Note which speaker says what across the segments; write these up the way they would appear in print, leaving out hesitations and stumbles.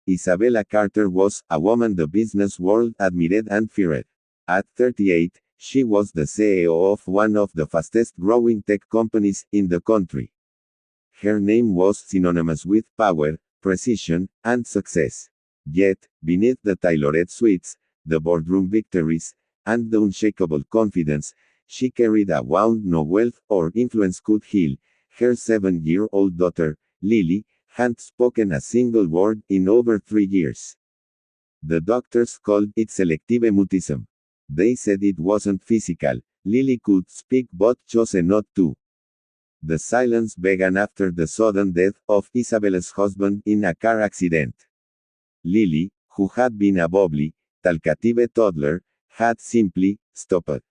Speaker 1: Isabella Carter was a woman the business world admired and feared. At 38, she was the CEO of one of the fastest growing tech companies in the country. Her name was synonymous with power, precision, and success. Yet, beneath the tailored suites, the boardroom victories, and the unshakable confidence, she carried a wound no wealth or influence could heal. Her 7-year-old daughter, Lily, hadn't spoken a single word in over 3 years. The doctors called it selective mutism. They said it wasn't physical. Lily could speak but chose not to. The silence began after the sudden death of Isabella's husband in a car accident. Lily, who had been a bubbly, talkative toddler, had simply stopped.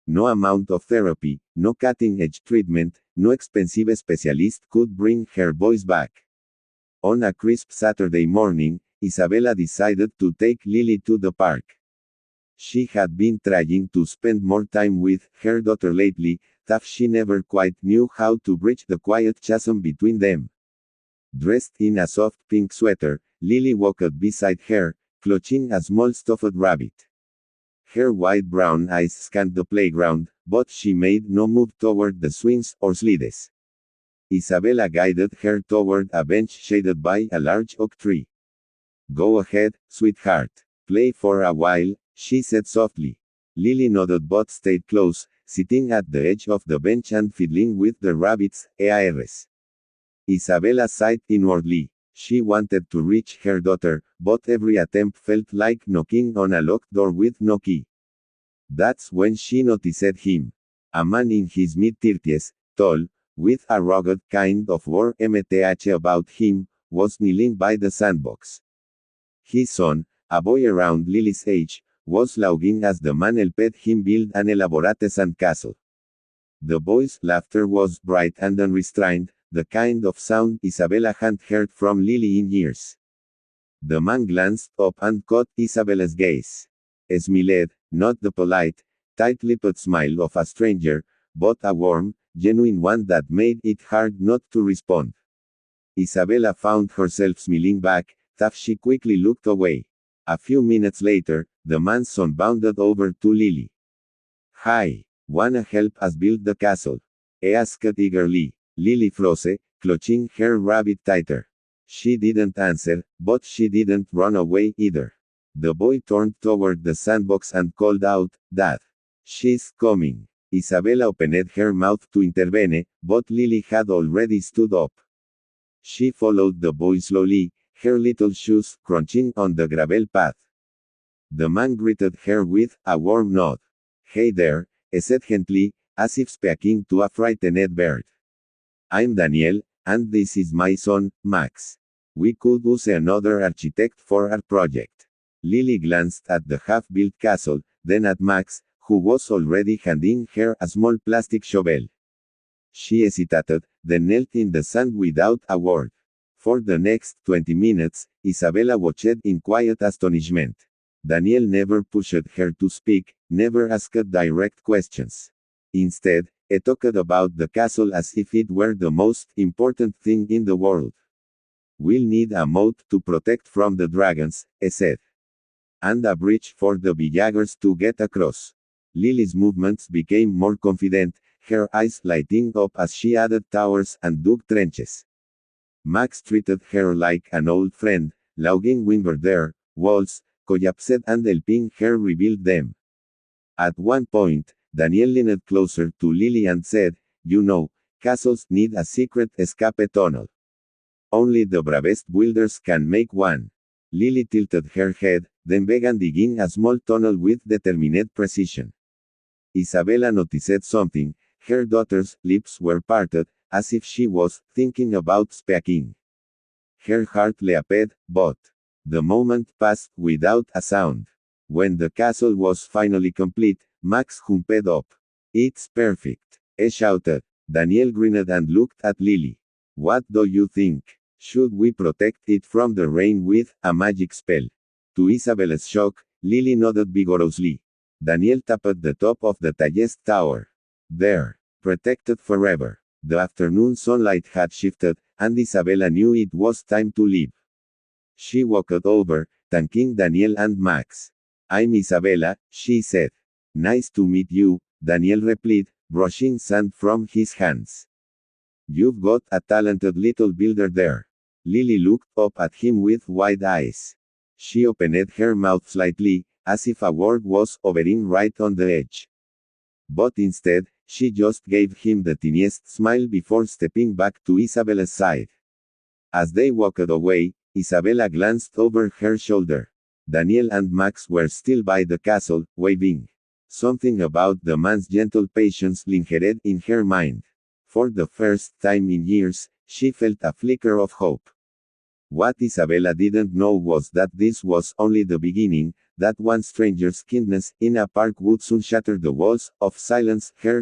Speaker 1: No amount of therapy, no cutting-edge treatment, no expensive specialist could bring her voice back. On a crisp Saturday morning, Isabella decided to take Lily to the park. She had been trying to spend more time with her daughter lately, though she never quite knew how to bridge the quiet chasm between them. Dressed in a soft pink sweater, Lily walked beside her, clutching a small stuffed rabbit. Her wide-brown eyes scanned the playground, but she made no move toward the swings or slides. Isabella guided her toward a bench shaded by a large oak tree. "Go ahead, sweetheart. Play for a while," she said softly. Lily nodded but stayed close, sitting at the edge of the bench and fiddling with the rabbit's ears. Isabella sighed inwardly. She wanted to reach her daughter, but every attempt felt like knocking on a locked door with no key. That's when she noticed him. A man in his mid-30s, tall, with a rugged kind of warmth about him, was kneeling by the sandbox. His son, a boy around Lily's age, was lounging as the man helped him build an elaborate sandcastle. The boy's laughter was bright and unrestrained, the kind of sound Isabella hadn't heard from Lily in years. The man glanced up and caught Isabella's gaze. Smiled, not the polite, tight-lipped smile of a stranger, but a warm, genuine one that made it hard not to respond. Isabella found herself smiling back, though she quickly looked away. A few minutes later, the man's son bounded over to Lily. "Hi, wanna help us build the castle?" he asked eagerly. Lily froze, clutching her rabbit tighter. She didn't answer, but she didn't run away either. The boy turned toward the sandbox and called out, "Dad. She's coming." Isabella opened her mouth to intervene, but Lily had already stood up. She followed the boy slowly, her little shoes crunching on the gravel path. The man greeted her with a warm nod. "Hey there," he said gently, as if speaking to a frightened bird. "I'm Daniel, and this is my son, Max. We could use another architect for our project." Lily glanced at the half-built castle, then at Max, who was already handing her a small plastic shovel. She hesitated, then knelt in the sand without a word. For the next 20 minutes, Isabella watched in quiet astonishment. Daniel never pushed her to speak, never asked direct questions. Instead, he talked about the castle as if it were the most important thing in the world. "We'll need a moat to protect from the dragons," he said. "And a bridge for the villagers to get across." Lily's movements became more confident, her eyes lighting up as she added towers and dug trenches. Max treated her like an old friend, logging were their walls, collapsed and helping her rebuild them. At one point, Daniel leaned closer to Lily and said, "You know, castles need a secret escape tunnel. Only the bravest builders can make one." Lily tilted her head, then began digging a small tunnel with determined precision. Isabella noticed something. Her daughter's lips were parted, as if she was thinking about speaking. Her heart leaped, but the moment passed without a sound. When the castle was finally complete, Max jumped up. "It's perfect," he shouted. Daniel grinned and looked at Lily. "What do you think? Should we protect it from the rain with a magic spell?" To Isabella's shock, Lily nodded vigorously. Daniel tapped the top of the tallest tower. "There. Protected forever." The afternoon sunlight had shifted, and Isabella knew it was time to leave. She walked over, thanking Daniel and Max. I'm Isabella, she said. Nice to meet you, Daniel replied, brushing sand from his hands. You've got a talented little builder there. Lily looked up at him with wide eyes. She opened her mouth slightly, as if a word was hovering right on the edge. But instead, she just gave him the tiniest smile before stepping back to Isabella's side. As they walked away, Isabella glanced over her shoulder. Daniel and Max were still by the castle, waving. Something about the man's gentle patience lingered in her mind. For the first time in years, she felt a flicker of hope. What Isabella didn't know was that this was only the beginning, that one stranger's kindness in a park would soon shatter the walls of silence her